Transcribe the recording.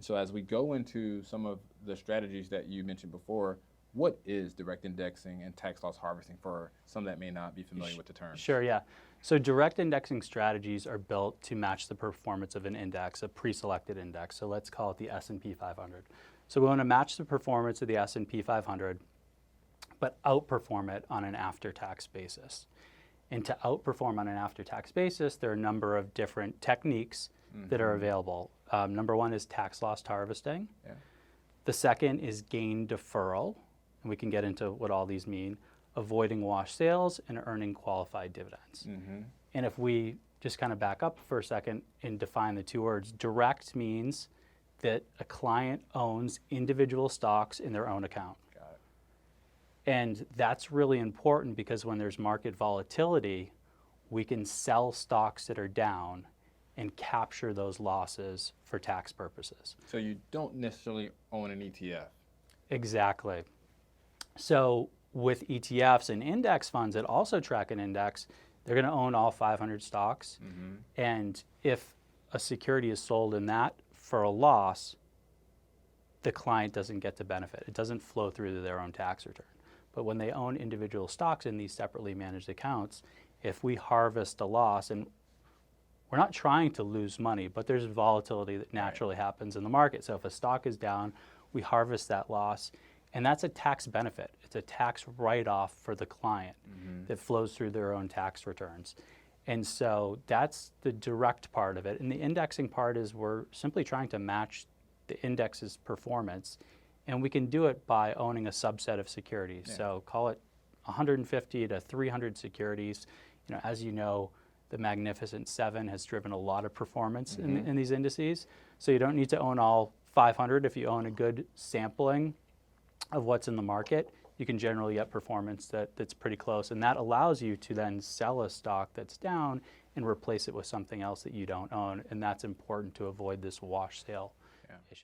So as we go into some of the strategies that you mentioned before, what is direct indexing and tax loss harvesting for some that may not be familiar with the term? Sure, yeah. So direct indexing strategies are built to match the performance of an index, a pre-selected index. So let's call it the S&P 500. So we want to match the performance of the S&P 500, but outperform it on an after-tax basis. And to outperform on an after-tax basis, there are a number of different techniques that are available. Number one is tax loss harvesting. Yeah. The second is gain deferral, and we can get into what all these mean, avoiding wash sales and earning qualified dividends. And if we just kind of back up for a second and define the two words, direct means that a client owns individual stocks in their own account. Got it. And that's really important because when there's market volatility, we can sell stocks that are down and capture those losses for tax purposes. So you don't necessarily own an ETF. Exactly. So with ETFs and index funds that also track an index, they're going to own all 500 stocks. And if a security is sold in that for a loss, the client doesn't get to benefit. It doesn't flow through to their own tax return. But when they own individual stocks in these separately managed accounts, if we harvest a loss, and we're not trying to lose money, but there's volatility that naturally happens in the market. So if a stock is down, we harvest that loss, and that's a tax benefit. It's a tax write-off for the client that flows through their own tax returns. And so that's the direct part of it. And the indexing part is we're simply trying to match the index's performance, and we can do it by owning a subset of securities. So call it 150 to 300 securities. As you know, the Magnificent Seven has driven a lot of performance in these indices. So you don't need to own all 500. If you own a good sampling of what's in the market, you can generally get performance that's pretty close. And that allows you to then sell a stock that's down and replace it with something else that you don't own. And that's important to avoid this wash sale issue.